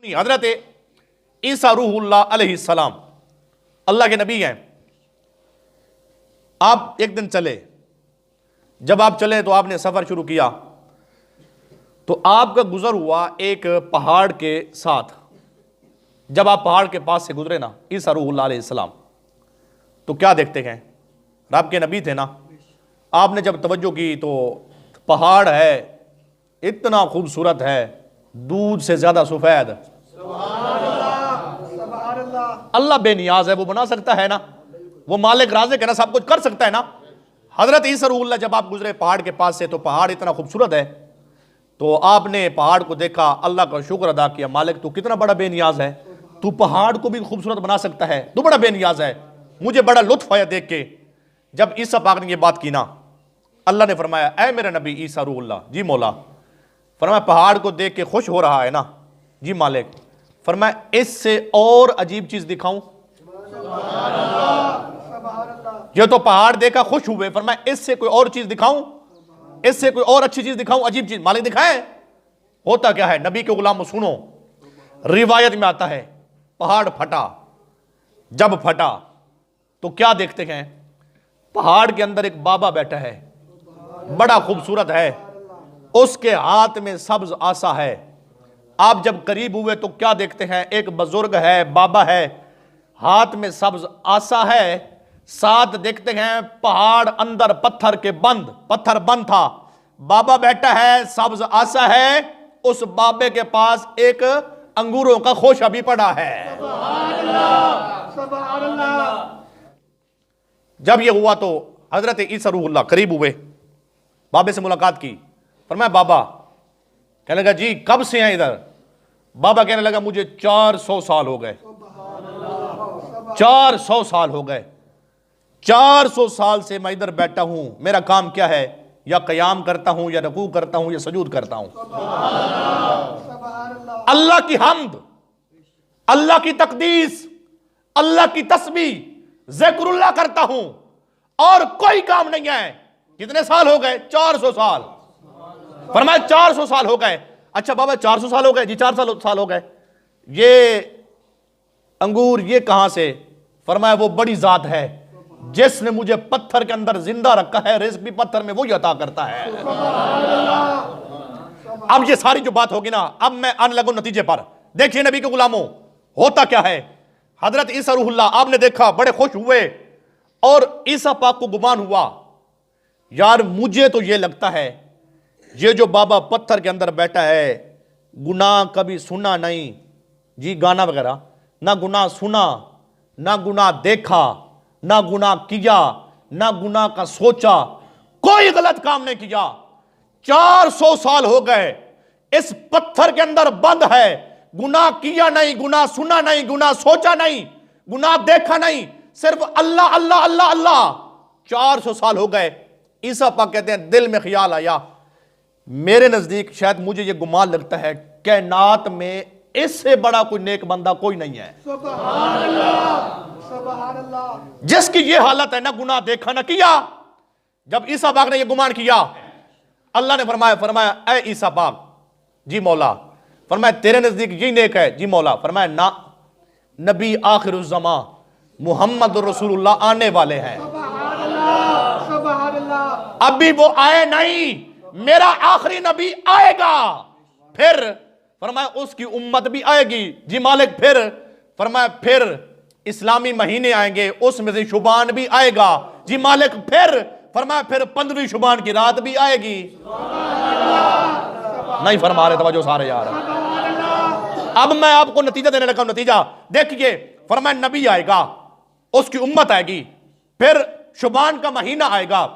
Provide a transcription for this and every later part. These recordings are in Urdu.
حضرت عیسیٰ روح اللہ علیہ السلام اللہ کے نبی ہیں. آپ ایک دن چلے، جب آپ چلے تو آپ نے سفر شروع کیا تو آپ کا گزر ہوا ایک پہاڑ کے ساتھ. جب آپ پہاڑ کے پاس سے گزرے نا عیسیٰ روح اللہ علیہ السلام تو کیا دیکھتے ہیں؟ رب کے نبی تھے نا. آپ نے جب توجہ کی تو پہاڑ ہے اتنا خوبصورت ہے، دودھ سے زیادہ سفید. اللہ بے نیاز ہے، وہ بنا سکتا ہے نا، وہ مالک رازق ہے نا، سب کچھ کر سکتا ہے نا. حضرت عیسیٰ روح اللہ جب آپ گزرے پہاڑ کے پاس سے تو پہاڑ اتنا خوبصورت ہے تو آپ نے پہاڑ کو دیکھا، اللہ کا شکر ادا کیا، مالک تو کتنا بڑا بے نیاز ہے، تو پہاڑ کو بھی خوبصورت بنا سکتا ہے، تو بڑا بے نیاز ہے. مجھے بڑا لطف آیا دیکھ کے. جب عیسیٰ پاک نے یہ بات کی نا، اللہ نے فرمایا اے میرا نبی عیسیٰ روح اللہ. جی مولا. فرمایا پہاڑ کو دیکھ کے خوش ہو رہا ہے نا؟ جی مالک. فرمایا اس سے اور عجیب چیز دکھاؤں؟ یہ تو پہاڑ دیکھا خوش ہوئے، فرمایا اس سے کوئی اور چیز دکھاؤں، اس سے کوئی اور اچھی چیز دکھاؤں، عجیب چیز؟ مالک دکھائے. ہوتا کیا ہے نبی کے غلاموں سنو، روایت میں آتا ہے پہاڑ پھٹا. جب پھٹا تو کیا دیکھتے ہیں؟ پہاڑ کے اندر ایک بابا بیٹھا ہے، بڑا خوبصورت ہے، اس کے ہاتھ میں سبز عصا ہے. آپ جب قریب ہوئے تو کیا دیکھتے ہیں؟ ایک بزرگ ہے، بابا ہے، ہاتھ میں سبز عصا ہے. ساتھ دیکھتے ہیں پہاڑ اندر پتھر کے بند، پتھر بند تھا، بابا بیٹھا ہے، سبز عصا ہے، اس بابے کے پاس ایک انگوروں کا خوشہ بھی پڑا ہے. سبحان اللہ. جب یہ ہوا تو حضرت عیسیٰ روح اللہ قریب ہوئے، بابے سے ملاقات کی. فرمایا بابا. کہنے لگا جی کب سے ہیں ادھر؟ بابا کہنے لگا مجھے 400 سال ہو گئے. 400 سال ہو گئے، 400 سال سے میں ادھر بیٹھا ہوں. میرا کام کیا ہے؟ یا قیام کرتا ہوں، یا رکوع کرتا ہوں، یا سجود کرتا ہوں. اللہ کی حمد، اللہ کی تقدیس، اللہ کی تسبیح، ذکر اللہ کرتا ہوں، اور کوئی کام نہیں ہے. کتنے سال ہو گئے؟ 400 سال. فرمایا 400 سال ہو گئے. اچھا بابا 400 سال ہو گئے؟ جی 400 سال ہو گئے. یہ انگور یہ کہاں سے؟ فرمایا وہ بڑی ذات ہے جس نے مجھے پتھر کے اندر زندہ رکھا ہے، رزق بھی پتھر میں وہی عطا کرتا ہے. اب یہ ساری جو بات ہوگی نا، اب میں آنے لگوں نتیجے پر. دیکھیے نبی کے غلاموں ہوتا کیا ہے. حضرت عیسیٰ روح اللہ آپ نے دیکھا، بڑے خوش ہوئے، اور عیسیٰ پاک کو گمان ہوا یار مجھے تو یہ لگتا ہے یہ جو بابا پتھر کے اندر بیٹھا ہے گناہ کبھی سنا نہیں. جی گانا وغیرہ نہ گناہ سنا، نہ گناہ دیکھا، نہ گناہ کیا، نہ گناہ کا سوچا، کوئی غلط کام نہیں کیا. 400 سال ہو گئے اس پتھر کے اندر بند ہے، گناہ کیا نہیں، گناہ سنا نہیں، گناہ سوچا نہیں، گناہ دیکھا نہیں، صرف اللہ اللہ اللہ اللہ. 400 سال ہو گئے. عیسیٰ پاک کہتے ہیں دل میں خیال آیا میرے نزدیک شاید مجھے یہ گمان لگتا ہے کائنات میں اس سے بڑا کوئی نیک بندہ کوئی نہیں ہے. سبحان اللہ، سبحان اللہ. جس کی یہ حالت ہے، نہ گناہ دیکھا نہ کیا. جب عیسیٰ پاک نے یہ گمان کیا، اللہ نے فرمایا اے عیسیٰ پاک. جی مولا. فرمایا تیرے نزدیک یہی نیک ہے؟ جی مولا. فرمایا نہ، نبی آخر الزمان محمد رسول اللہ آنے والے ہیں. ابھی وہ آئے نہیں، میرا آخری نبی آئے گا. پھر فرمایا اس کی امت بھی آئے گی. جی مالک. پھر فرمایا پھر اسلامی مہینے آئیں گے، اس میں سے شعبان بھی آئے گا. جی مالک. پھر فرمایا پھر 15ویں شعبان کی رات بھی آئے گی. نہیں فرما رہے توجہ سارے یار. اب میں آپ کو نتیجہ دینے لگا. نتیجہ دیکھیے. فرمایا نبی آئے گا، اس کی امت آئے گی، پھر شعبان کا مہینہ آئے گا،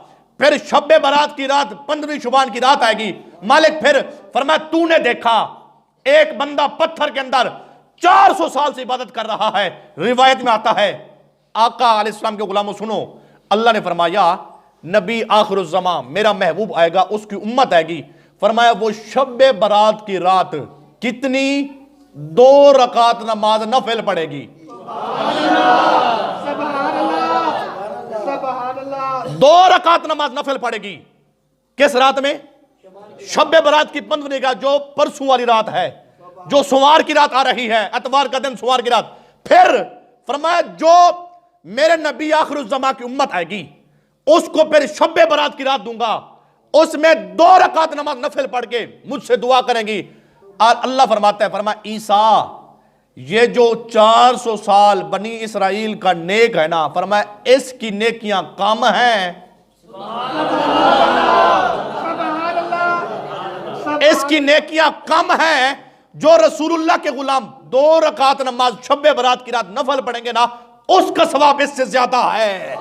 پھر شب برات کی رات 15ویں شعبان کی رات آئے گی. مالک. پھر فرمایا تو نے دیکھا ایک بندہ پتھر کے اندر 400 سال سے عبادت کر رہا ہے. روایت میں آتا ہے آقا علیہ السلام کے غلاموں سنو، اللہ نے فرمایا نبی آخر الزمان میرا محبوب آئے گا، اس کی امت آئے گی. فرمایا وہ شب برات کی رات کتنی؟ 2 رکعت نماز نفل پڑھے گی. 2 رکعت نماز نفل پڑھے گی. کس رات میں؟ شب برات کی 15ویں کا جو پرسوں والی رات ہے. جو سوار کی رات آ رہی ہے، اتوار کا دن سوار کی رات، پھر فرمایا جو میرے نبی آخر الزمان کی امت آئے گی اس کو پھر شب برات کی رات دوں گا، اس میں 2 رکعت نماز نفل پڑھ کے مجھ سے دعا کریں گی۔ اور اللہ فرماتا ہے، فرمایا عیسیٰ یہ جو 400 سال بنی اسرائیل کا نیک ہے نا، فرمایا اس کی نیکیاں کم ہیں، اس کی نیکیاں کم ہیں، جو رسول اللہ کے غلام 2 رکعت نماز شب برات کی رات نفل پڑھیں گے نا، اس کا ثواب اس سے زیادہ ہے۔